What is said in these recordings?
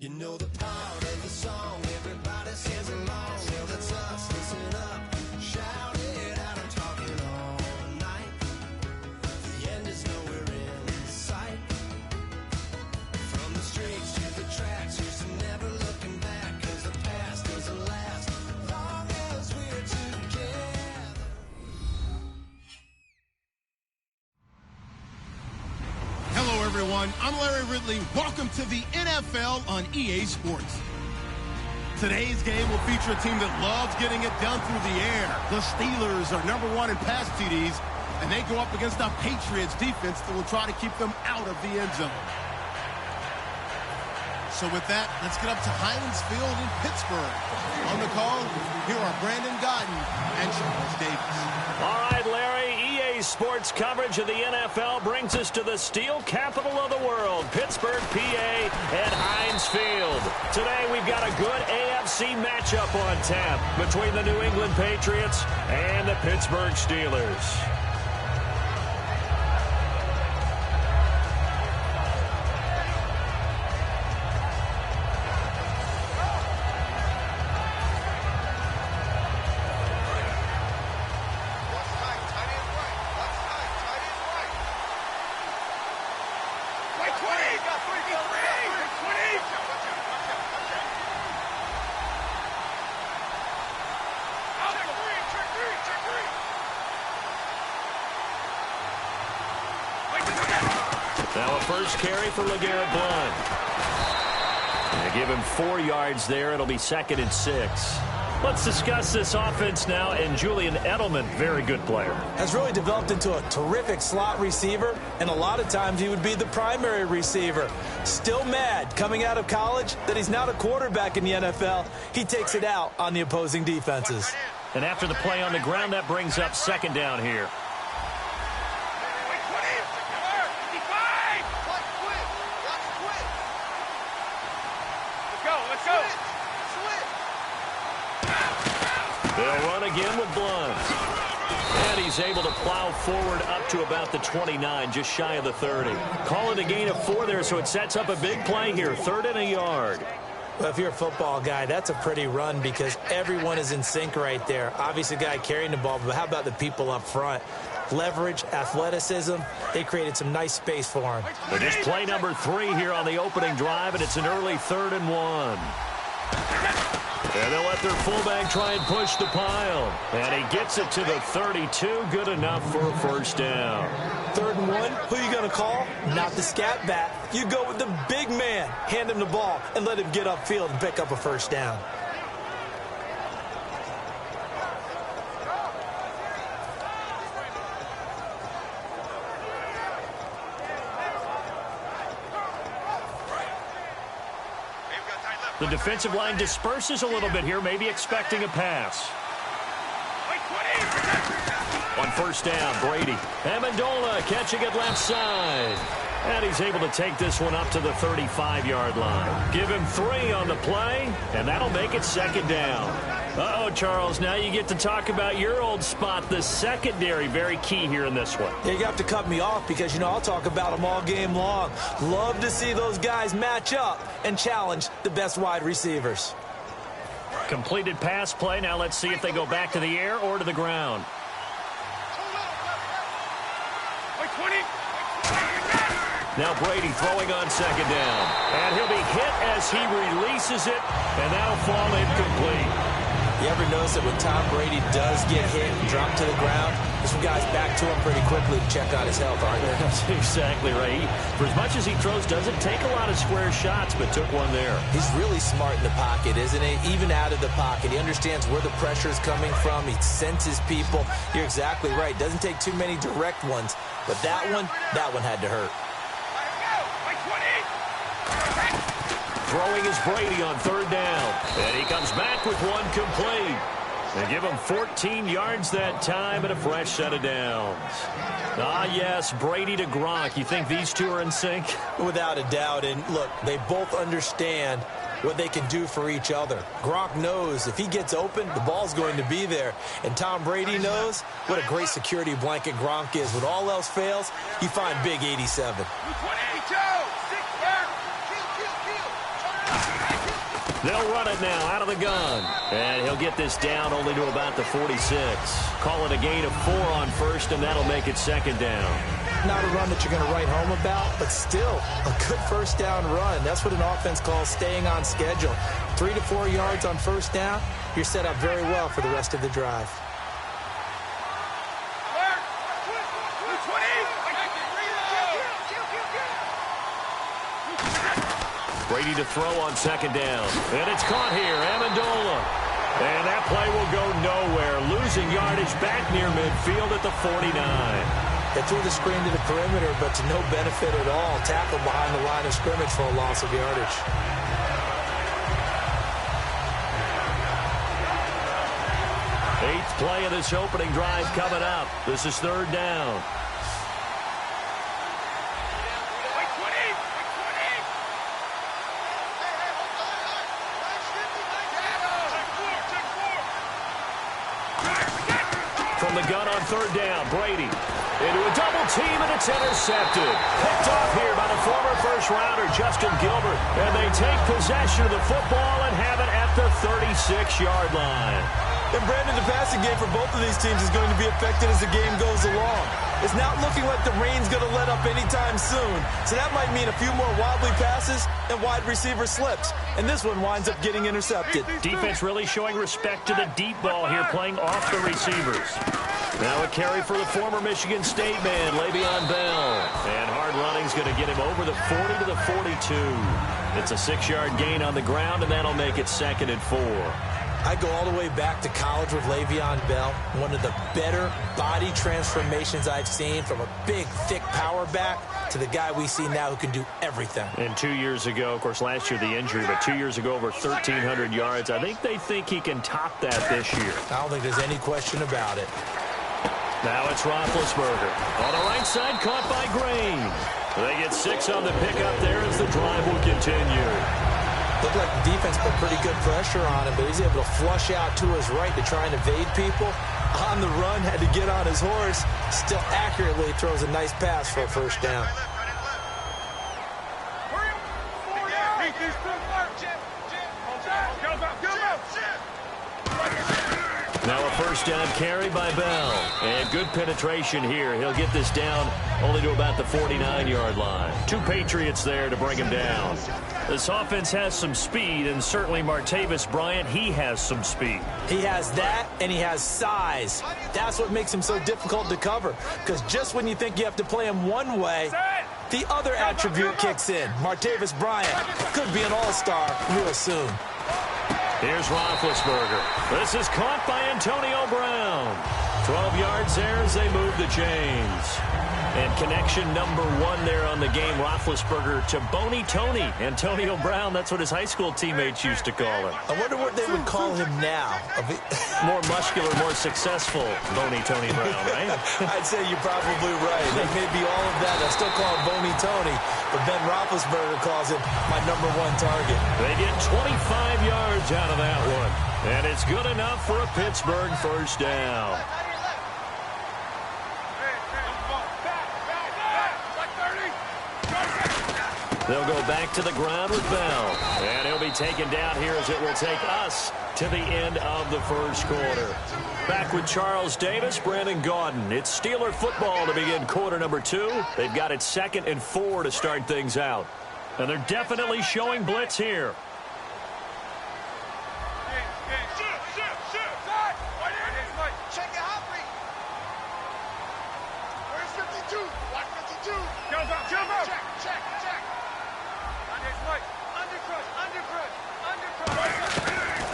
You know the part of the song everybody sings along. Well, that's us. Listen up, shout it out. I'm talking all night. The end is nowhere in sight. From the streets to the tracks, here's to never looking back. 'Cause the past doesn't last long as we're together. Hello, everyone. I'm Larry Ridley. Welcome to the NFL on EA Sports. Today's game will feature a team that loves getting it done through the air. The Steelers are #1 in pass TDs, and they go up against the Patriots defense that will try to keep them out of the end zone. So with that, let's get up to Highlands Field in Pittsburgh. On the call, here are Brandon Godden and Charles Davis. All right, Larry, EA Sports coverage of the NFL brings us to the steel capital of the world, Pittsburgh, PA, at Heinz Field. Today, we've got a good AFC matchup on tap between the New England Patriots and the Pittsburgh Steelers. Now a first carry for LeGarrette Blount. They give him 4 yards there. It'll be 2nd and 6. Let's discuss this offense now, and Julian Edelman, very good player. Has really developed into a terrific slot receiver, and a lot of times he would be the primary receiver. Still mad coming out of college that he's not a quarterback in the NFL. He takes it out on the opposing defenses. And after the play on the ground, that brings up 2nd down here. They'll run again with Blount. And he's able to plow forward up to about the 29, just shy of the 30. Call it a gain of 4 there, so it sets up a big play here, 3rd and a yard. Well, if you're a football guy, that's a pretty run because everyone is in sync right there. Obviously, the guy carrying the ball, but how about the people up front? Leverage, athleticism, they created some nice space for him. But just play number 3 here on the opening drive, and it's an early 3rd and 1. And they'll let their fullback try and push the pile. And he gets it to the 32. Good enough for a first down. 3rd and 1, who you going to call? Not the scat back. You go with the big man. Hand him the ball and let him get upfield and pick up a first down. The defensive line disperses a little bit here, maybe expecting a pass. On first down, Brady. Amendola catching it left side. And he's able to take this one up to the 35-yard line. Give him 3 on the play, and that'll make it 2nd down. Uh-oh, Charles, now you get to talk about your old spot, the secondary. Very key here in this one. Yeah, you have to cut me off because, you know, I'll talk about them all game long. Love to see those guys match up and challenge the best wide receivers. Completed pass play. Now let's see if they go back to the air or to the ground. Now Brady throwing on 2nd down. And he'll be hit as he releases it, and that'll fall incomplete. You ever notice that when Tom Brady does get hit and drop to the ground, there's some guys back to him pretty quickly to check out his health, aren't there? That's exactly right. For as much as he throws, doesn't take a lot of square shots, but took one there. He's really smart in the pocket, isn't he? Even out of the pocket. He understands where the pressure is coming from. He senses people. You're exactly right. Doesn't take too many direct ones. But that one had to hurt. Throwing is Brady on 3rd down. And he comes back with one complete. They give him 14 yards that time and a fresh set of downs. Ah, yes, Brady to Gronk. You think these two are in sync? Without a doubt. And, look, they both understand what they can do for each other. Gronk knows if he gets open, the ball's going to be there. And Tom Brady knows what a great security blanket Gronk is. When all else fails, you find Big 87. They'll run it now out of the gun. And he'll get this down only to about the 46. Call it a gain of 4 on first, and that'll make it second down. Not a run that you're going to write home about, but still a good first down run. That's what an offense calls staying on schedule. 3 to 4 yards on first down, you're set up very well for the rest of the drive. Brady to throw on second down. And it's caught here, Amendola. And that play will go nowhere. Losing yardage back near midfield at the 49. They threw the screen to the perimeter, but to no benefit at all. Tackled behind the line of scrimmage for a loss of yardage. Eighth play of this opening drive coming up. This is third down. From the gun on third down, Brady into a double team, and it's intercepted. Picked off here by the former first-rounder, Justin Gilbert. And they take possession of the football and have it at the 36-yard line. And Brandon, the passing game for both of these teams is going to be affected as the game goes along. It's not looking like the rain's going to let up anytime soon. So that might mean a few more wobbly passes and wide receiver slips. And this one winds up getting intercepted. Defense really showing respect to the deep ball here, playing off the receivers. Now a carry for the former Michigan State man, Le'Veon Bell. And hard running's going to get him over the 40 to the 42. It's a 6-yard gain on the ground, and that'll make it second and 4. I go all the way back to college with Le'Veon Bell. One of the better body transformations I've seen, from a big, thick power back to the guy we see now who can do everything. And 2 years ago, of course, last year the injury, but 2 years ago over 1,300 yards. I think they think he can top that this year. I don't think there's any question about it. Now it's Roethlisberger. On the right side, caught by Green. They get 6 on the pickup there as the drive will continue. Looked like the defense put pretty good pressure on him, but he's able to flush out to his right to try and evade people. On the run, had to get on his horse. Still accurately throws a nice pass for a first down. Now a first down carry by Bell. And good penetration here. He'll get this down only to about the 49-yard line. 2 Patriots there to bring him down. This offense has some speed, and certainly Martavis Bryant, he has some speed. He has that, and he has size. That's what makes him so difficult to cover, because just when you think you have to play him one way, the other attribute kicks in. Martavis Bryant could be an all-star real soon. Here's Roethlisberger. This is caught by Antonio Brown. 12 yards there as they move the chains. And connection number 1 there on the game, Roethlisberger to Boney Tony. Antonio Brown, that's what his high school teammates used to call him. I wonder what they would call him now. More muscular, more successful Boney Tony Brown, right? I'd say you're probably right. They may be all of that. I still call him Boney Tony, but Ben Roethlisberger calls him my number 1 target. They get 25 yards out of that one. And it's good enough for a Pittsburgh first down. They'll go back to the ground with Bell. And he'll be taken down here as it will take us to the end of the first quarter. Back with Charles Davis, Brandon Gaudin. It's Steeler football to begin quarter number 2. They've got it 2nd and 4 to start things out. And they're definitely showing blitz here.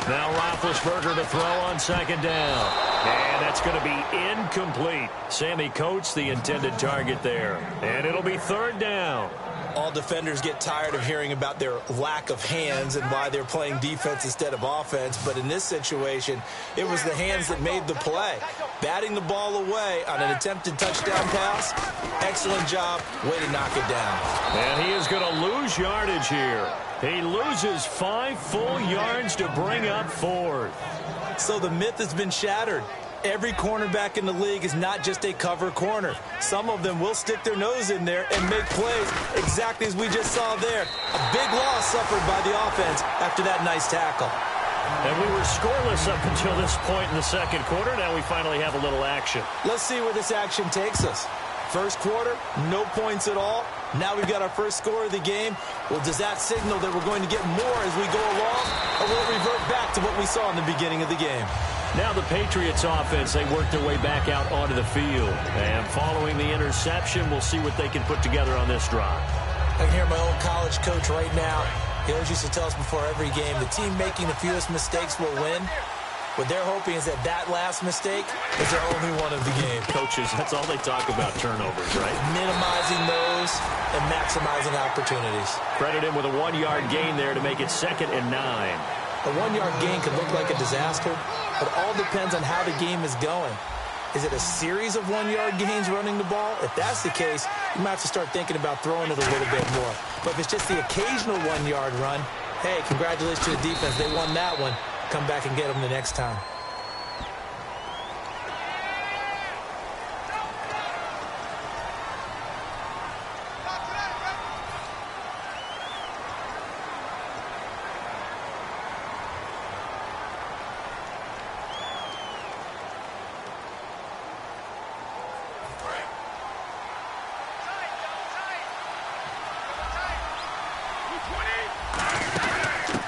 Now Roethlisberger to throw on second down. And that's going to be incomplete. Sammy Coates, the intended target there. And it'll be third down. All defenders get tired of hearing about their lack of hands and why they're playing defense instead of offense. But in this situation, it was the hands that made the play. Batting the ball away on an attempted touchdown pass. Excellent job. Way to knock it down. And he is going to lose yardage here. He loses 5 full yards to bring up 4th. So the myth has been shattered. Every cornerback in the league is not just a cover corner. Some of them will stick their nose in there and make plays exactly as we just saw there. A big loss suffered by the offense after that nice tackle. And we were scoreless up until this point in the second quarter. Now we finally have a little action. Let's see where this action takes us. First quarter, no points at all. Now we've got our first score of the game. Well, does that signal that we're going to get more as we go along? Or will it revert back to what we saw in the beginning of the game? Now the Patriots offense, they work their way back out onto the field. And following the interception, we'll see what they can put together on this drive. I can hear my old college coach right now. He always used to tell us before every game, the team making the fewest mistakes will win. What they're hoping is that last mistake is their only one of the game. Coaches, that's all they talk about, turnovers, right? Minimizing those and maximizing opportunities. Credit him with a 1-yard gain there to make it 2nd and 9. A 1-yard gain could look like a disaster, but it all depends on how the game is going. Is it a series of 1-yard gains running the ball? If that's the case, you might have to start thinking about throwing it a little bit more. But if it's just the occasional 1-yard run, hey, congratulations to the defense. They won that one. Come back and get them the next time.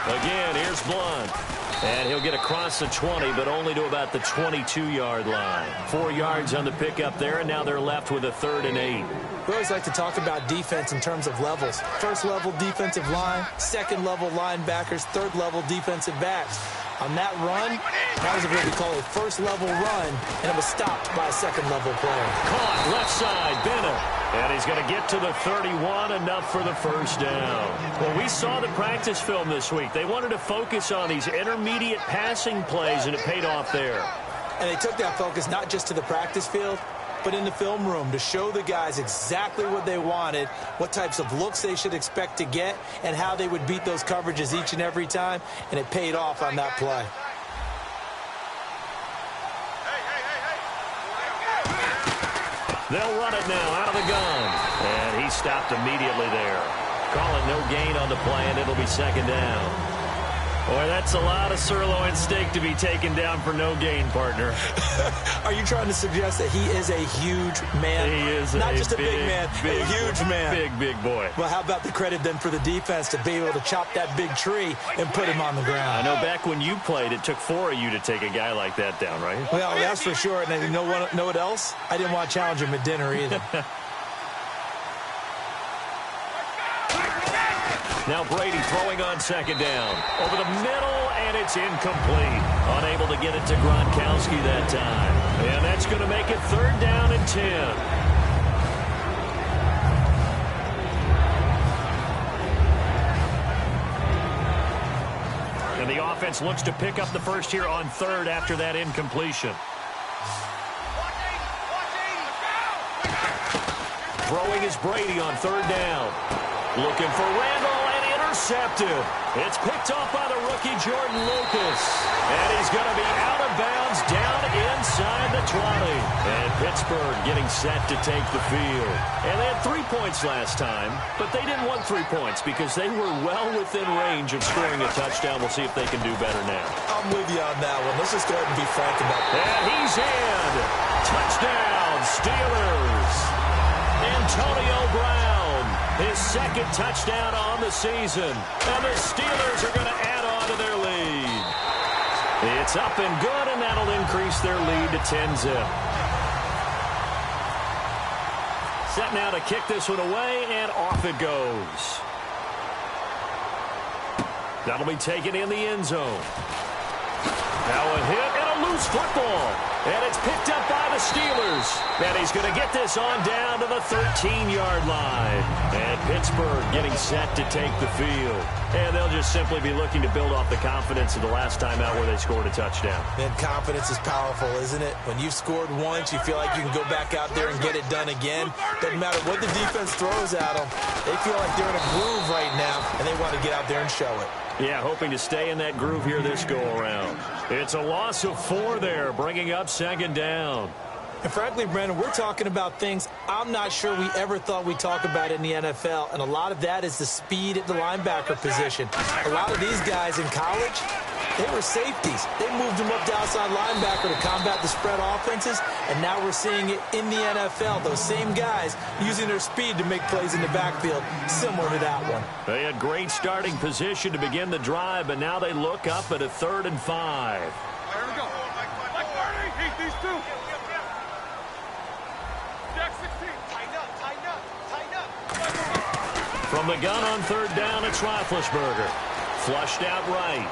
Again, here's Blunt. And he'll get across the 20, but only to about the 22-yard line. 4 yards on the pickup there, and now they're left with a 3rd and 8. We always like to talk about defense in terms of levels. First-level defensive line, second-level linebackers, third-level defensive backs. On that run, that was what we call a first-level run, and it was stopped by a second-level player. Caught left side, Bennett. And he's going to get to the 31, enough for the first down. Well, we saw the practice film this week. They wanted to focus on these intermediate passing plays, and it paid off there. And they took that focus not just to the practice field, but in the film room to show the guys exactly what they wanted, what types of looks they should expect to get, and how they would beat those coverages each and every time, and it paid off on that play. They'll run it now out of the gun. And he stopped immediately there. Call it no gain on the play, and it'll be 2nd down. Boy, that's a lot of sirloin steak to be taken down for no gain, partner. Are you trying to suggest that he is a huge man? He is not just a big man, big, a huge man. Big boy. Well, how about the credit then for the defense to be able to chop that big tree and put him on the ground? I know back when you played, it took 4 of you to take a guy like that down, right? Well, that's for sure. And you know what else? I didn't want to challenge him at dinner either. Now Brady throwing on 2nd down. Over the middle, and it's incomplete. Unable to get it to Gronkowski that time. And that's going to make it 3rd down and 10. And the offense looks to pick up the first here on 3rd after that incompletion. Throwing is Brady on 3rd down. Looking for Randall. Intercepted. It's picked off by the rookie Jordan Lucas. And he's going to be out of bounds down inside the 20. And Pittsburgh getting set to take the field. And they had 3 points last time, but they didn't want 3 points because they were well within range of scoring a touchdown. We'll see if they can do better now. I'm with you on that one. Let's just go ahead and be frank about that. And he's in. Touchdown, Steelers. Antonio Brown. His 2nd touchdown on the season. And the Steelers are going to add on to their lead. It's up and good, and that'll increase their lead to 10-zip. Set now to kick this one away, and off it goes. That'll be taken in the end zone. Now a hit and a loose football. And it's picked up by the Steelers. And he's going to get this on down to the 13-yard line. And Pittsburgh getting set to take the field. And they'll just simply be looking to build off the confidence of the last time out where they scored a touchdown. And confidence is powerful, isn't it? When you've scored once, you feel like you can go back out there and get it done again. Doesn't matter what the defense throws at them. They feel like they're in a groove right now, and they want to get out there and show it. Yeah, hoping to stay in that groove here this go-around. It's a loss of 4 there, bringing up second down. And frankly, Brandon, we're talking about things I'm not sure we ever thought we'd talk about in the NFL, and a lot of that is the speed at the linebacker position. A lot of these guys in college, they were safeties. They moved them up to outside linebacker to combat the spread offenses, and now we're seeing it in the NFL. Those same guys using their speed to make plays in the backfield, similar to that one. They had great starting position to begin the drive, but now they look up at a 3rd and 5. Here we go. Heat these two. Jack 16. Tighten up. From the gun on 3rd down, it's Roethlisberger. Flushed out right.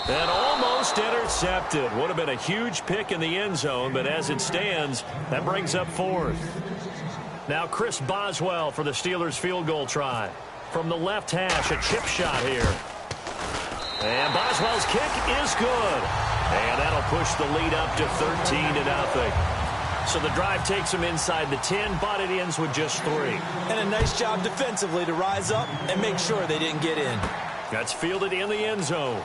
And almost intercepted. Would have been a huge pick in the end zone, but as it stands, that brings up 4th. Now Chris Boswell for the Steelers field goal try. From the left hash, a chip shot here. And Boswell's kick is good. And that'll push the lead up to 13-0. So the drive takes them inside the 10, but it ends with just 3. And a nice job defensively to rise up and make sure they didn't get in. That's fielded in the end zone.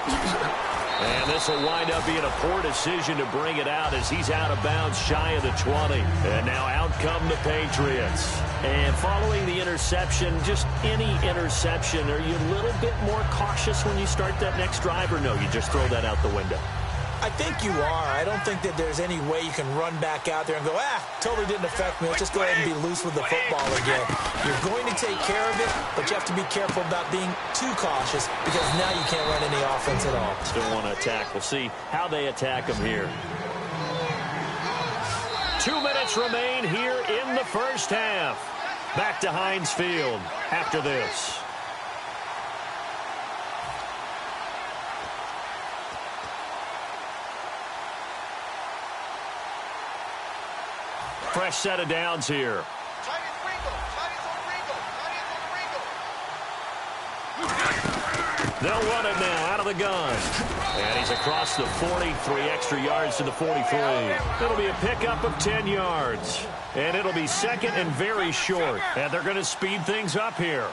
And this will wind up being a poor decision to bring it out as he's out of bounds shy of the 20. And now out come the Patriots. And following the interception, just any interception, are you a little bit more cautious when you start that next drive, or no, you just throw that out the window? I think you are. I don't think that there's any way you can run back out there and go, totally didn't affect me. Let's just go ahead and be loose with the football again. You're going to take care of it, but you have to be careful about being too cautious because now you can't run any offense at all. Still want to attack. We'll see how they attack them here. 2 minutes remain here in the first half. Back to Heinz Field after this. Fresh set of downs here. They'll run it now out of the gun. And he's across the 40, 3 extra yards to the 43. It'll be a pickup of 10 yards. And it'll be second and very short. And they're going to speed things up here.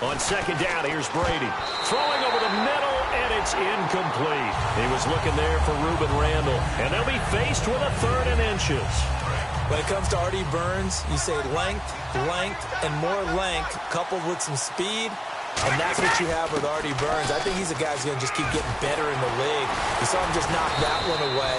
On second down, here's Brady. Throwing over the middle, and it's incomplete. He was looking there for Reuben Randall. And they'll be faced with a 3rd and inches. When it comes to Artie Burns, you say length, and more length coupled with some speed. And that's what you have with Artie Burns. I think he's a guy who's going to just keep getting better in the league. You saw him just knock that one away.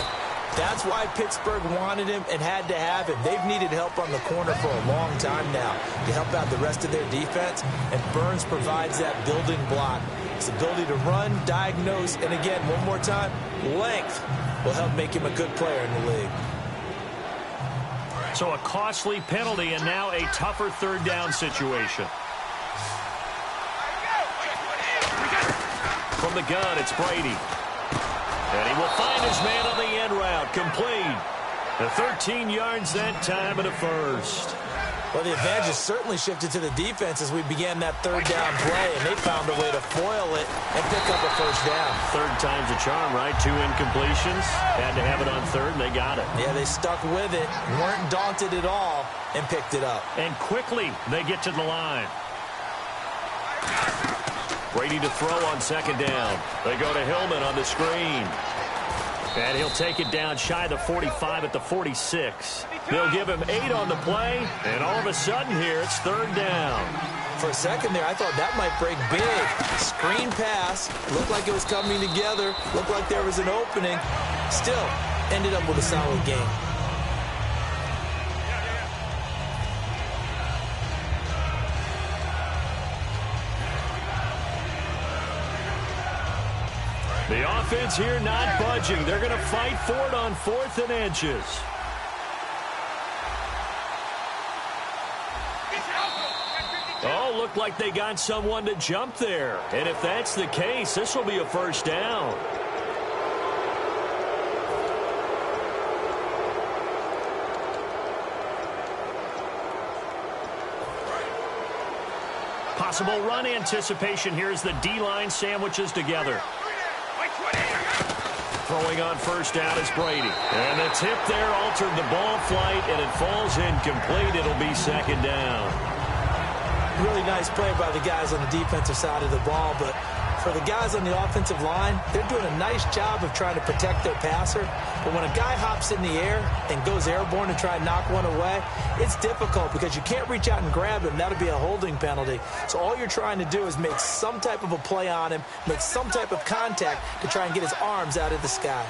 That's why Pittsburgh wanted him and had to have him. They've needed help on the corner for a long time now to help out the rest of their defense, and Burns provides that building block. His ability to run, diagnose, and again, one more time, length will help make him a good player in the league. So a costly penalty and now a tougher 3rd down situation. From the gun, it's Brady. And he will find his man on the end route. Complete. The 13 yards that time and a first. Well, the advantage has certainly shifted to the defense as we began that 3rd down play, and they found a way to foil it and pick up a first down. 3rd time's a charm, right? 2 incompletions. Had to have it on 3rd, and they got it. Yeah, they stuck with it, weren't daunted at all, and picked it up. And quickly, they get to the line. Brady to throw on second down. They go to Hillman on the screen. And he'll take it down shy of the 45 at the 46. They'll give him 8 on the play, and all of a sudden here, it's 3rd down. For a second there, I thought that might break big. Screen pass, looked like it was coming together, looked like there was an opening. Still, ended up with a solid game. The offense here not budging. They're going to fight for it on 4th and inches. Oh, looked like they got someone to jump there. And if that's the case, this will be a first down. Possible run anticipation here as the D-line sandwiches together. Throwing on first down is Brady. And the tip there altered the ball flight, and it falls incomplete. It'll be second down. Really nice play by the guys on the defensive side of the ball, but for the guys on the offensive line, they're doing a nice job of trying to protect their passer. But when a guy hops in the air and goes airborne to try and knock one away, it's difficult because you can't reach out and grab him. That'll be a holding penalty. So all you're trying to do is make some type of a play on him, make some type of contact to try and get his arms out of the sky.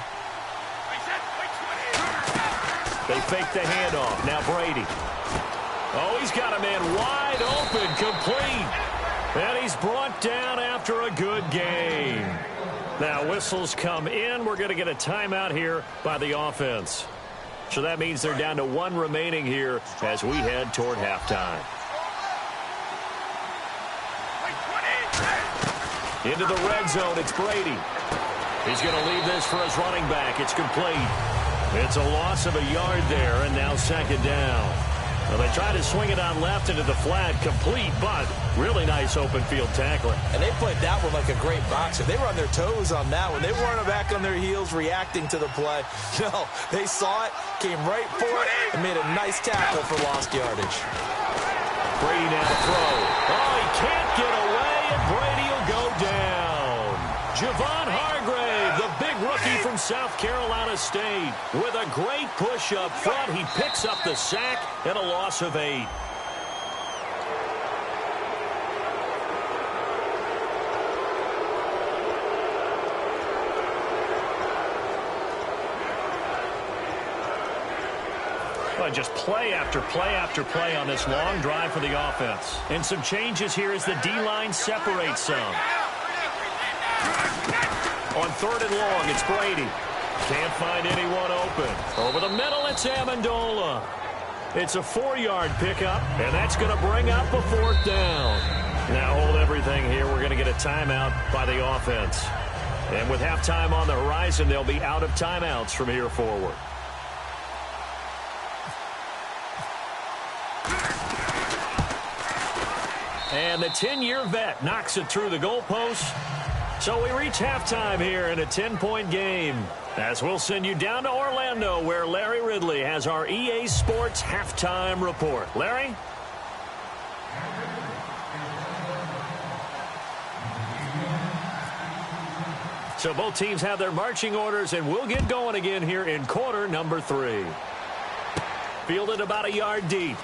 They fake the handoff. Now Brady. Oh, he's got a man wide open, complete. And he's brought down after a good game. Now whistles come in. We're going to get a timeout here by the offense. So that means they're down to one remaining here as we head toward halftime. Into the red zone, it's Brady. He's going to leave this for his running back. It's complete. It's a loss of a yard there, and now second down. Well, they try to swing it on left into the flat, complete, but really nice open field tackling. And they played that one like a great boxer. They were on their toes on that one. They weren't back on their heels reacting to the play. No, they saw it, came right for it, and made a nice tackle for lost yardage. Brady now to throw. Oh, he can't get away, and Brady will go down. Javon Hargrave, the big rookie from South Carolina State. With a great push up front, he picks up the sack and a loss of 8. Well, just play after play after play on this long drive for the offense. And some changes here as the D-line separates some. On third and long, it's Brady. Can't find anyone open. Over the middle, it's Amendola. It's a 4-yard pickup, and that's going to bring up a fourth down. Now hold everything here. We're going to get a timeout by the offense. And with halftime on the horizon, they'll be out of timeouts from here forward. And the 10-year vet knocks it through the goalpost. So we reach halftime here in a 10-point game. As we'll send you down to Orlando, where Larry Ridley has our EA Sports halftime report. Larry? So both teams have their marching orders, and we'll get going again here in quarter number 3. Fielded about a yard deep.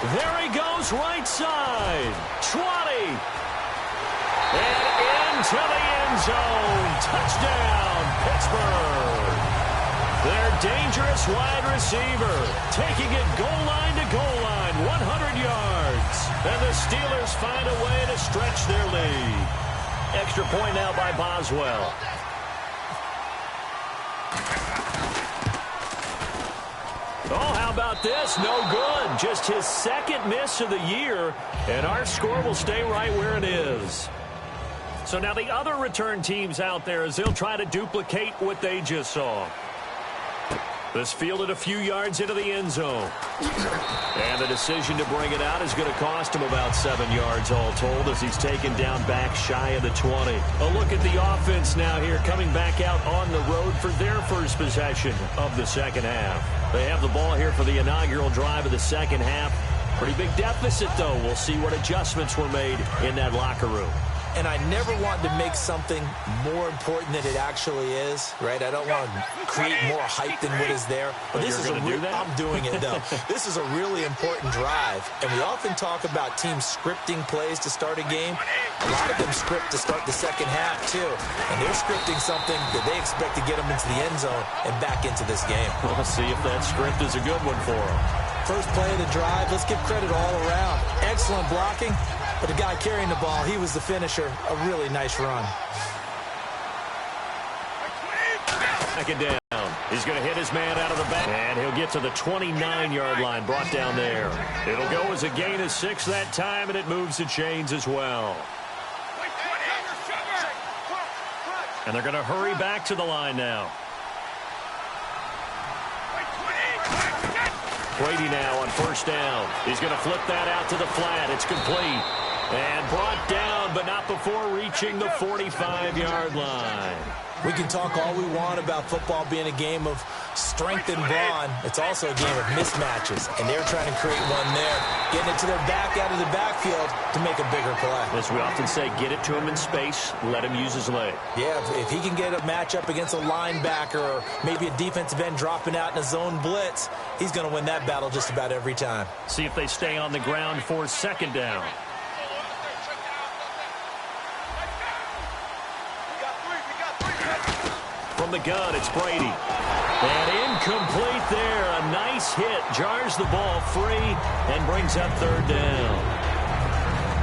There he goes, right side. 20. And into the end zone. Touchdown, Pittsburgh. Their dangerous wide receiver taking it goal line to goal line, 100 yards. And the Steelers find a way to stretch their lead. Extra point now by Boswell. Oh, how about this? No good. Just his second miss of the year, and our score will stay right where it is. So now the other return teams out there as they'll try to duplicate what they just saw. This fielded a few yards into the end zone. And the decision to bring it out is going to cost him about 7 yards all told as he's taken down back shy of the 20. A look at the offense now here coming back out on the road for their first possession of the second half. They have the ball here for the inaugural drive of the second half. Pretty big deficit, though. We'll see what adjustments were made in that locker room. And I never want to make something more important than it actually is, right? I don't want to create more hype than what is there. But this is I'm doing it, though. This is a really important drive. And we often talk about teams scripting plays to start a game. A lot of them script to start the second half, too. And they're scripting something that they expect to get them into the end zone and back into this game. We'll see if that script is a good one for them. First play of the drive, let's give credit all around. Excellent blocking. But the guy carrying the ball, he was the finisher. A really nice run. Second down. He's going to hit his man out of the back. And he'll get to the 29-yard line, brought down there. It'll go as a gain of 6 that time, and it moves the chains as well. And they're going to hurry back to the line now. Brady now on first down. He's going to flip that out to the flat. It's complete. And brought down, but not before reaching the 45-yard line. We can talk all we want about football being a game of strength and brawn. It's also a game of mismatches, and they're trying to create one there, getting it to their back out of the backfield to make a bigger play. As we often say, get it to him in space, let him use his leg. Yeah, if he can get a matchup against a linebacker or maybe a defensive end dropping out in a zone blitz, he's going to win that battle just about every time. See if they stay on the ground for second down. From the gun, it's Brady. And incomplete there. A nice hit. Jars the ball free and brings up third down.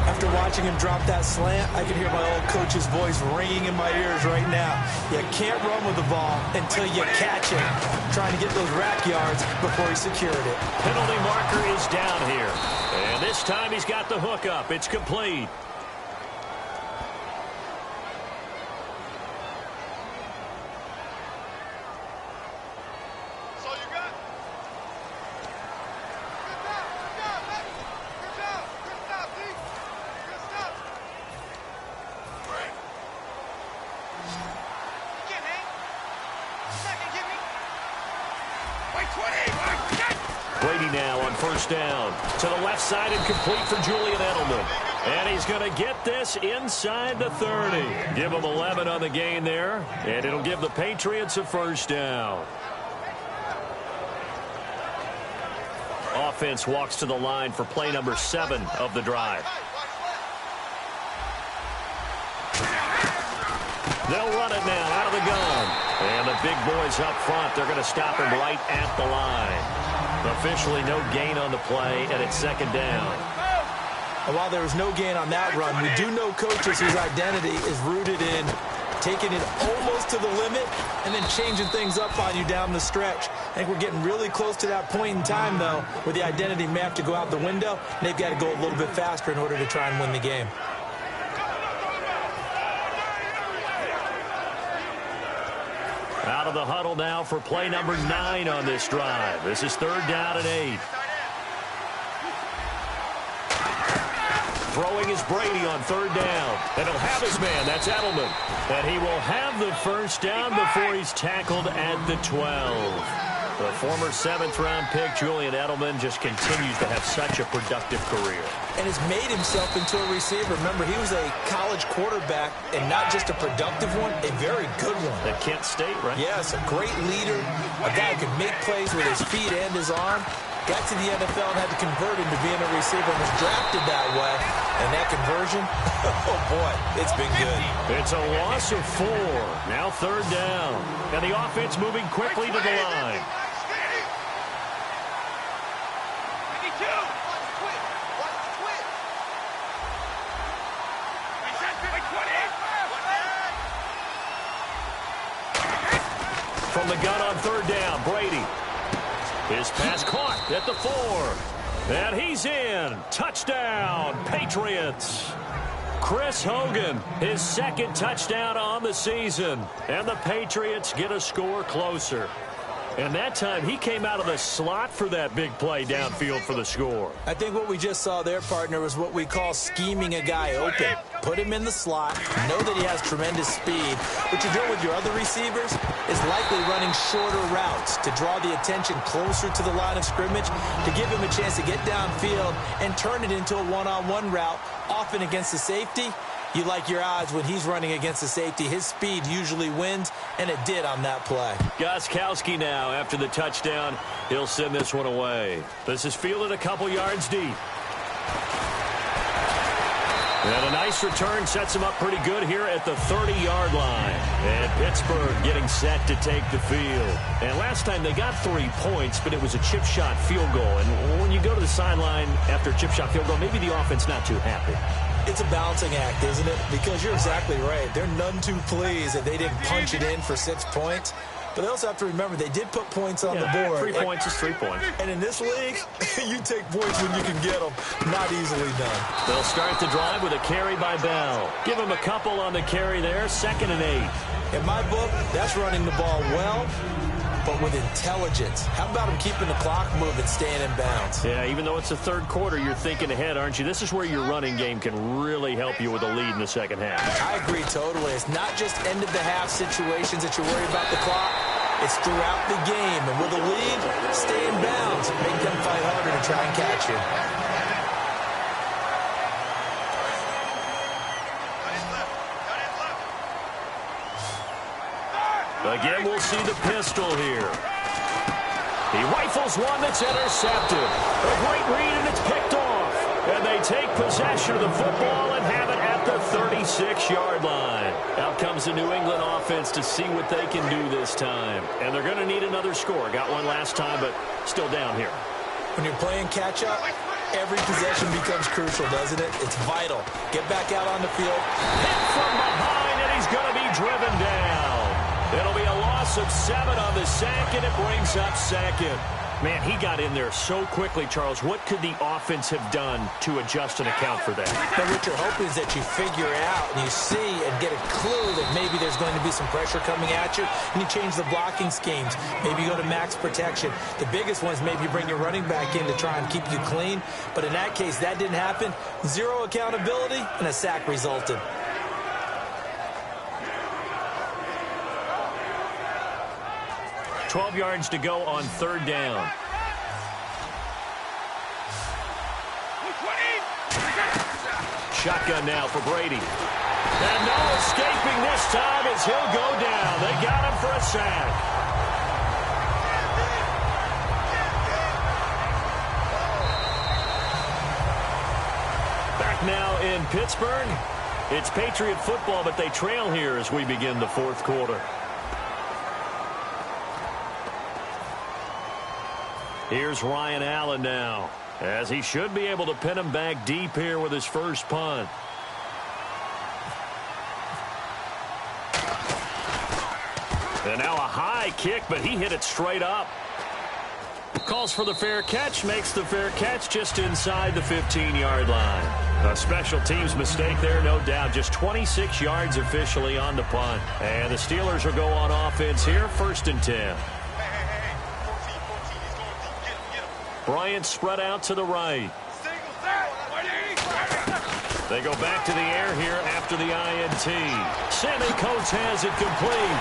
After watching him drop that slant, I can hear my old coach's voice ringing in my ears right now. You can't run with the ball until you catch it. Trying to get those rack yards before he secured it. Penalty marker is down here. And this time he's got the hook up. It's complete. Brady now on first down. To the left side and complete for Julian Edelman. And he's going to get this inside the 30. Give him 11 on the gain there. And it'll give the Patriots a first down. Offense walks to the line for play number 7 of the drive. They'll run it now out of the gun. And the big boys up front, they're going to stop him right at the line. Officially no gain on the play, and it's second down. And while there was no gain on that run, we do know coaches whose identity is rooted in taking it almost to the limit and then changing things up on you down the stretch. I think we're getting really close to that point in time, though, where the identity may have to go out the window, and they've got to go a little bit faster in order to try and win the game. Out of the huddle now for play number 9 on this drive. This is third down and 8. Throwing is Brady on third down. And he'll have his man. That's Edelman. And he will have the first down before he's tackled at the 12. The former 7th-round pick, Julian Edelman, just continues to have such a productive career. And has made himself into a receiver. Remember, he was a college quarterback, and not just a productive one, a very good one. At Kent State, right? Yes, a great leader, a guy who can make plays with his feet and his arm. Got to the NFL and had to convert into being a receiver and was drafted that way. And that conversion, oh boy, it's been good. It's a loss of 4. Now third down. And the offense moving quickly to the line. From the gun on third down, Brady. His pass caught at the 4. And he's in. Touchdown, Patriots. Chris Hogan, his second touchdown on the season. And the Patriots get a score closer. And that time, he came out of the slot for that big play downfield for the score. I think what we just saw there, partner, was what we call scheming a guy open. Put him in the slot, know that he has tremendous speed. What you're doing with your other receivers is likely running shorter routes to draw the attention closer to the line of scrimmage, to give him a chance to get downfield and turn it into a one-on-one route, often against the safety. You like your odds when he's running against the safety. His speed usually wins, and it did on that play. Gostkowski now, after the touchdown, he'll send this one away. This is fielded a couple yards deep. And a nice return sets him up pretty good here at the 30-yard line. And Pittsburgh getting set to take the field. And last time they got 3 points, but it was a chip shot field goal. And when you go to the sideline after a chip shot field goal, maybe the offense not too happy. It's a balancing act, isn't it? Because you're exactly right. They're none too pleased that they didn't punch it in for 6 points. But they also have to remember they did put points on the board. 3 points is 3 points. And in this league, you take points when you can get them. Not easily done. They'll start the drive with a carry by Bell. Give him a couple on the carry there. 2nd and 8. In my book, that's running the ball well but with intelligence. How about him keeping the clock moving, staying in bounds? Yeah, even though it's the third quarter, you're thinking ahead, aren't you? This is where your running game can really help you with a lead in the second half. I agree totally. It's not just end-of-the-half situations that you worry about the clock. It's throughout the game. And with a lead, stay in bounds. Make them fight harder to try and catch you. Again, we'll see the pistol here. He rifles one that's intercepted. A great read, and it's picked off. And they take possession of the football and have it at the 36-yard line. Out comes the New England offense to see what they can do this time. And they're going to need another score. Got one last time, but still down here. When you're playing catch-up, every possession becomes crucial, doesn't it? It's vital. Get back out on the field. Hit from behind, and he's going to be driven down. It'll be a loss of 7 on the sack, and it brings up second. Man, he got in there so quickly, Charles. What could the offense have done to adjust and account for that? But what you're hoping is that you figure out and you see and get a clue that maybe there's going to be some pressure coming at you, and you change the blocking schemes. Maybe you go to max protection. The biggest one is maybe you bring your running back in to try and keep you clean. But in that case, that didn't happen. 0 accountability, and a sack resulted. $12 yards to go on third down. Shotgun now for Brady. And no escaping this time as he'll go down. They got him for a sack. Back now in Pittsburgh. It's Patriot football, but they trail here as we begin the fourth quarter. Here's Ryan Allen now, as he should be able to pin him back deep here with his first punt. And now a high kick, but he hit it straight up. Calls for the fair catch, makes the fair catch just inside the 15-yard line. A special teams mistake there, no doubt. Just 26 yards officially on the punt. And the Steelers will go on offense here, 1st and 10. Bryant spread out to the right. They go back to the air here after the INT. Sammy Coates has it complete.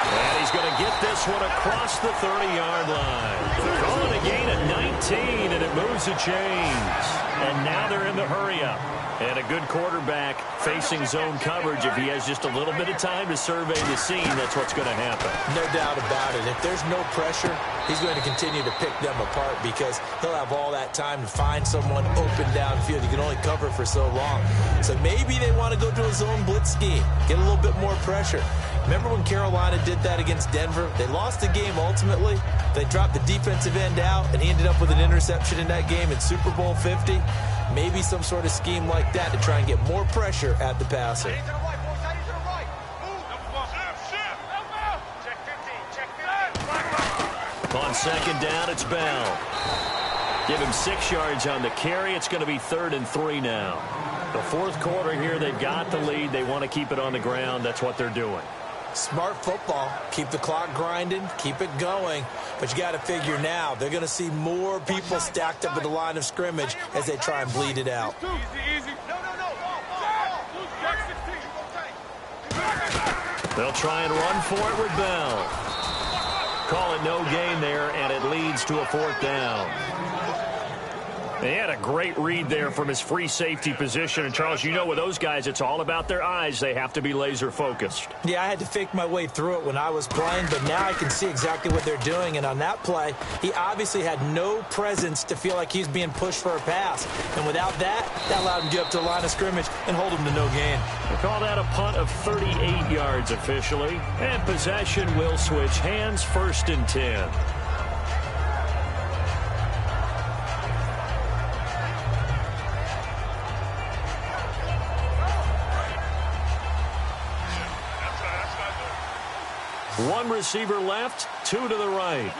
And he's going to get this one across the 30-yard line. They're calling a gain at 19, and it moves the chains. And now they're in the hurry-up. And a good quarterback facing zone coverage. If he has just a little bit of time to survey the scene, that's what's going to happen. No doubt about it. If there's no pressure, he's going to continue to pick them apart because he'll have all that time to find someone open downfield. You can only cover for so long. So maybe they want to go to a zone blitz scheme, get a little bit more pressure. Remember when Carolina did that against Denver? They lost the game ultimately. They dropped the defensive end out, and he ended up with an interception in that game in Super Bowl 50. Maybe some sort of scheme like that to try and get more pressure at the passer. On second down, it's Bell. Give him 6 yards on the carry. It's going to be 3rd and 3 now. The fourth quarter here, they've got the lead. They want to keep it on the ground. That's what they're doing. Smart football. Keep the clock grinding. Keep it going. But you got to figure now, they're going to see more people stacked up at the line of scrimmage as they try and bleed it out. They'll try and run for it with Bell. Call it no gain there, and it leads to a 4th down. They had a great read there from his free safety position. And, Charles, you know with those guys, it's all about their eyes. They have to be laser-focused. Yeah, I had to fake my way through it when I was playing, but now I can see exactly what they're doing. And on that play, he obviously had no presence to feel like he's being pushed for a pass. And without that, that allowed him to get up to the line of scrimmage and hold him to no gain. They call that a punt of 38 yards officially. And possession will switch hands, 1st and 10. One receiver left, 2 to the right.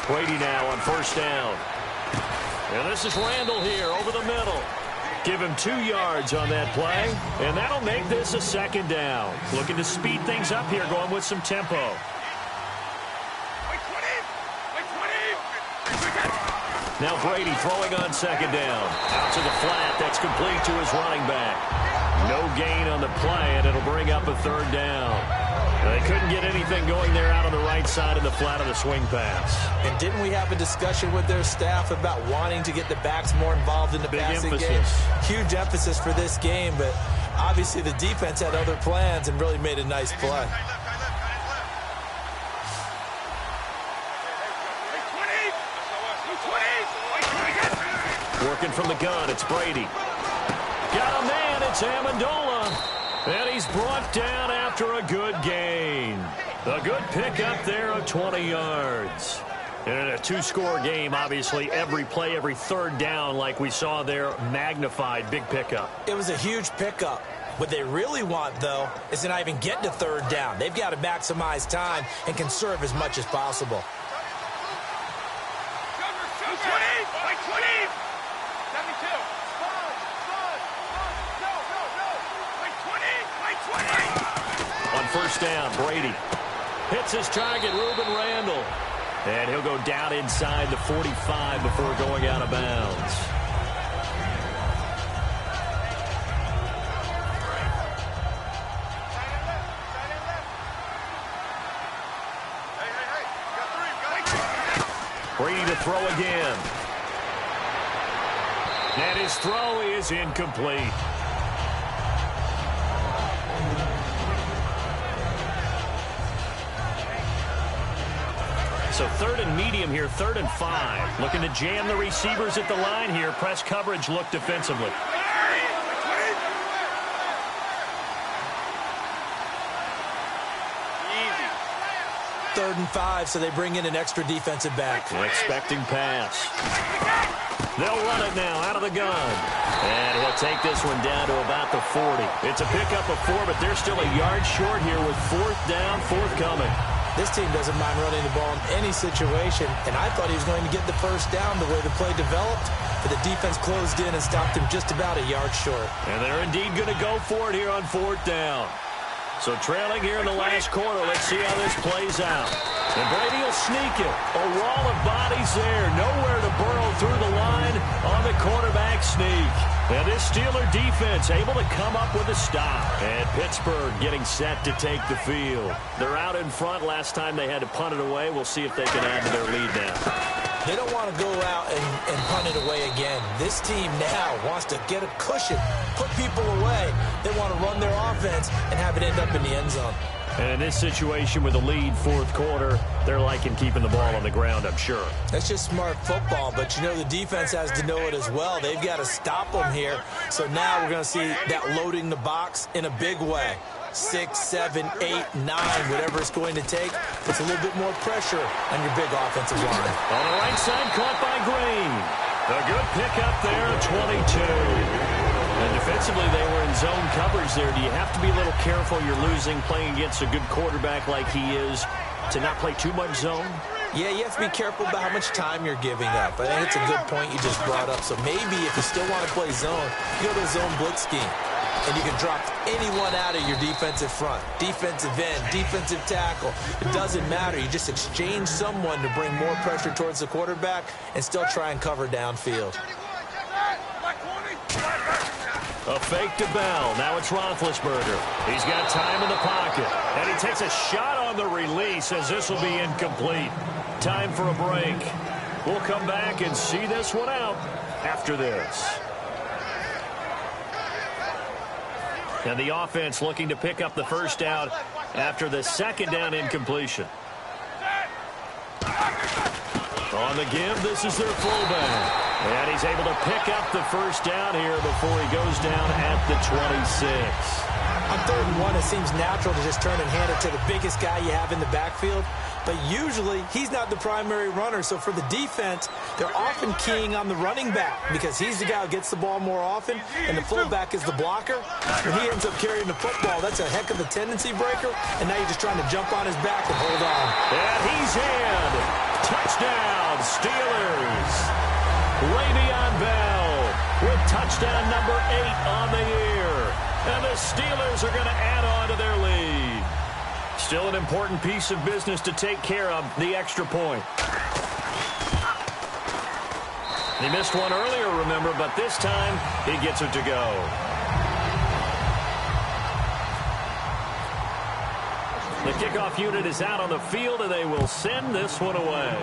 Brady now on 1st down. And this is Randall here over the middle. Give him 2 yards on that play, and that'll make this a 2nd down. Looking to speed things up here, going with some tempo. Now Brady throwing on second down. Out to the flat. That's complete to his running back. No gain on the play, and it'll bring up a third down. They couldn't get anything going there out on the right side of the flat of the swing pass. And didn't we have a discussion with their staff about wanting to get the backs more involved in the passing game? Huge emphasis for this game, but obviously the defense had other plans and really made a nice play. Working from the gun, it's Brady. Got a man, it's Amendola. And he's brought down after a good gain. A good pickup there of 20 yards. And in a two-score game, obviously, every play, every third down, like we saw there, magnified, big pickup. It was a huge pickup. What they really want, though, is to not even get to third down. They've got to maximize time and conserve as much as possible. On first down, Brady hits his target, Reuben Randall. And he'll go down inside the 45 before going out of bounds. Brady to throw again. And his throw is incomplete. So third and medium here, 3rd and 5. Looking to jam the receivers at the line here. Press coverage, look defensively. Easy. 3rd and 5, so they bring in an extra defensive back. An expecting pass. They'll run it now out of the gun. And he'll take this one down to about the 40. It's a pickup of 4, but they're still a yard short here with 4th down, 4th coming. This team doesn't mind running the ball in any situation, and I thought he was going to get the first down the way the play developed, but the defense closed in and stopped him just about a yard short. And they're indeed going to go for it here on 4th down. So trailing here in the last quarter, let's see how this plays out. And Brady will sneak it. A wall of bodies there. Nowhere to burrow through the line on the quarterback sneak. And this Steeler defense able to come up with a stop. And Pittsburgh getting set to take the field. They're out in front. Last time they had to punt it away. We'll see if they can add to their lead now. They don't want to go out and punt it away again. This team now wants to get a cushion, put people away. They want to run their offense and have it end up in the end zone. And in this situation with a lead 4th quarter, they're liking keeping the ball on the ground, I'm sure. That's just smart football, but you know the defense has to know it as well. They've got to stop them here. So now we're going to see that loading the box in a big way. 6, 7, 8, 9, whatever it's going to take, puts a little bit more pressure on your big offensive line. On the right side, caught by Green. A good pickup there, 22. And defensively, they were in zone coverage there. Do you have to be a little careful? You're losing, playing against a good quarterback like he is, to not play too much zone? Yeah, you have to be careful about how much time you're giving up. I think it's a good point you just brought up. So maybe if you still want to play zone, you go to a zone blitz scheme. And you can drop anyone out of your defensive front. Defensive end, defensive tackle. It doesn't matter. You just exchange someone to bring more pressure towards the quarterback and still try and cover downfield. A fake to Bell. Now it's Roethlisberger. He's got time in the pocket. And he takes a shot on the release as this will be incomplete. Time for a break. We'll come back and see this one out after this. And the offense looking to pick up the first down after the 2nd down incompletion. On the give, this is their fullback. And he's able to pick up the first down here before he goes down at the 26. On 3rd and 1, it seems natural to just turn and hand it to the biggest guy you have in the backfield. But usually, he's not the primary runner. So for the defense, they're often keying on the running back because he's the guy who gets the ball more often, and the fullback is the blocker. When he ends up carrying the football, that's a heck of a tendency breaker, and now you're just trying to jump on his back and hold on. And he's in. Touchdown, Steelers. Le'Veon Bell with touchdown number 8 on the year. And the Steelers are going to add on to their lead. Still an important piece of business to take care of, the extra point. He missed one earlier, remember, but this time he gets it to go. The kickoff unit is out on the field, and they will send this one away.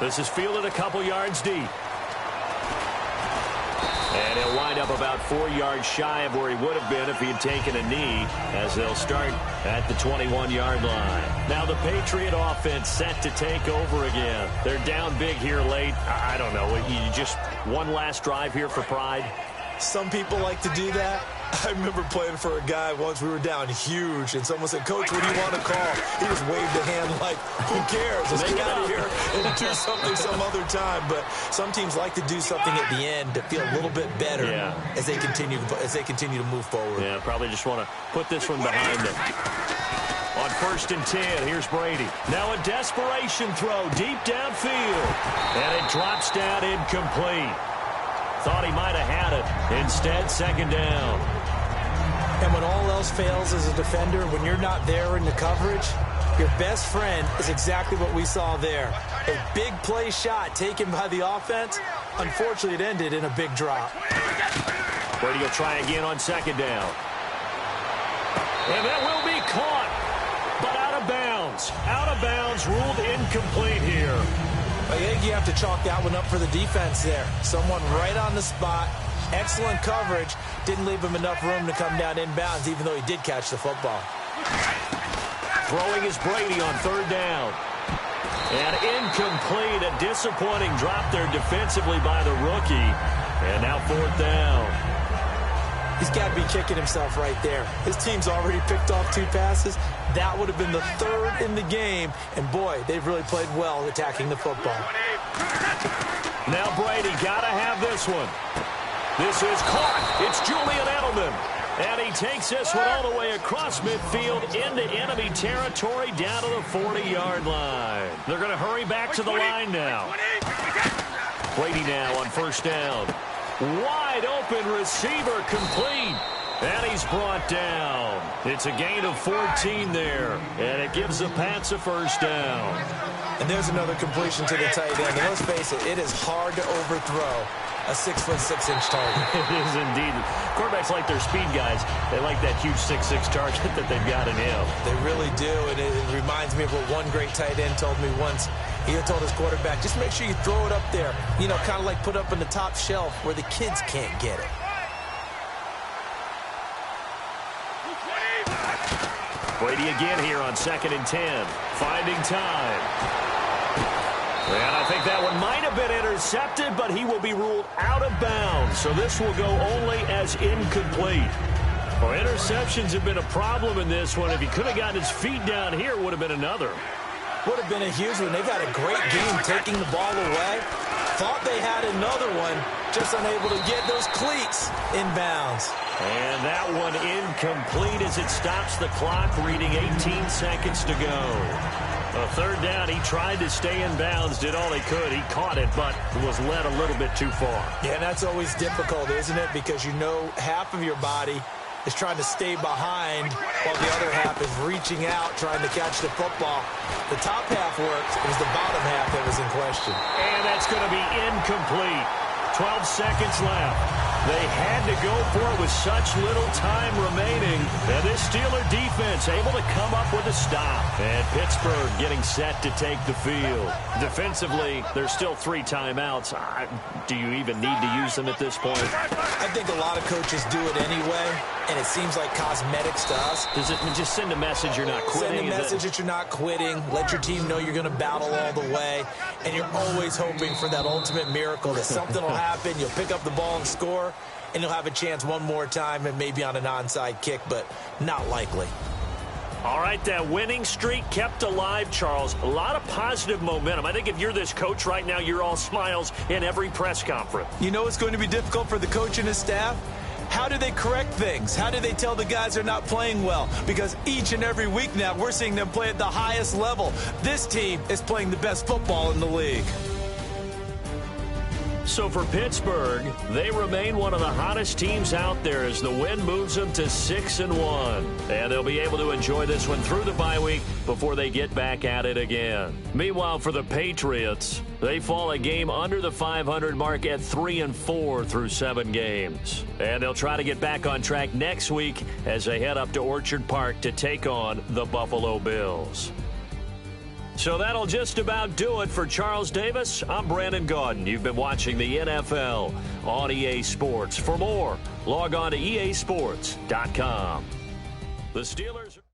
This is fielded a couple yards deep. And he'll wind up about 4 yards shy of where he would have been if he had taken a knee, as they'll start at the 21-yard line. Now the Patriot offense set to take over again. They're down big here late. I don't know. You just one last drive here for pride? Some people like to do that. I remember playing for a guy once. We were down huge, and someone said, "Coach, what do you want to call?" He just waved a hand like, "Who cares? Let's get out of here and do something some other time." But some teams like to do something at the end to feel a little bit better as they continue to move forward. Yeah, probably just want to put this one behind them. On 1st and 10, here's Brady. Now a desperation throw deep downfield, and it drops down incomplete. Thought he might have had it. Instead, 2nd down. And when all else fails as a defender, when you're not there in the coverage, your best friend is exactly what we saw there. A big play shot taken by the offense. Unfortunately, it ended in a big drop. Brady will try again on 2nd down. And that will be caught, but out of bounds. Out of bounds, ruled incomplete here. I think you have to chalk that one up for the defense there. Someone right on the spot. Excellent coverage. Didn't leave him enough room to come down inbounds, even though he did catch the football. Throwing is Brady on 3rd down. And incomplete. A disappointing drop there defensively by the rookie. And now 4th down. He's got to be kicking himself right there. His team's already picked off 2 passes. That would have been the 3rd in the game. And, boy, they've really played well attacking the football. Now Brady got to have this one. This is caught. It's Julian Edelman. And he takes this one all the way across midfield into enemy territory down to the 40-yard line. They're going to hurry back to the line now. Brady now on 1st down. Wide open receiver complete. And he's brought down. It's a gain of 14 there. And it gives the Pats a 1st down. And there's another completion to the tight end. And let's face it, it is hard to overthrow a 6'6" target. It is indeed. Quarterbacks like their speed guys. They like that huge 6'6" target that they've got in him. They really do. And it reminds me of what one great tight end told me once. He had told his quarterback, just make sure you throw it up there. You know, kind of like put up in the top shelf where the kids can't get it. Brady again here on 2nd and 10. Finding time. And I think that one might have been intercepted, but he will be ruled out of bounds. So this will go only as incomplete. Well, interceptions have been a problem in this one. If he could have gotten his feet down here, it would have been another. Would have been a huge one. They've had a great game taking the ball away. Thought they had another one, just unable to get those cleats in bounds. And that one incomplete as it stops the clock, reading 18 seconds to go. A 3rd down, he tried to stay in bounds, did all he could. He caught it, but was led a little bit too far. Yeah, that's always difficult, isn't it? Because you know half of your body is trying to stay behind while the other half is reaching out, trying to catch the football. The top half worked. It was the bottom half that was in question. And that's going to be incomplete. 12 seconds left. They had to go for it with such little time remaining. And this Steeler defense able to come up with a stop. And Pittsburgh getting set to take the field. Defensively, there's still 3 timeouts. Do you even need to use them at this point? I think a lot of coaches do it anyway, and it seems like cosmetics to us. Does it just send a message you're not quitting? Send a message that you're not quitting. Let your team know you're going to battle all the way. And you're always hoping for that ultimate miracle, that something will happen, you'll pick up the ball and score, and you'll have a chance one more time and maybe on an onside kick, but not likely. All right, that winning streak kept alive, Charles. A lot of positive momentum. I think if you're this coach right now, you're all smiles in every press conference. You know it's going to be difficult for the coach and his staff? How do they correct things? How do they tell the guys they're not playing well? Because each and every week now, we're seeing them play at the highest level. This team is playing the best football in the league. So for Pittsburgh, they remain one of the hottest teams out there as the win moves them to 6-1. And they'll be able to enjoy this one through the bye week before they get back at it again. Meanwhile, for the Patriots, they fall a game under the 500 mark at 3-4 through 7 games. And they'll try to get back on track next week as they head up to Orchard Park to take on the Buffalo Bills. So that'll just about do it for Charles Davis. I'm Brandon Gaudin. You've been watching the NFL on EA Sports. For more, log on to easports.com. The Steelers...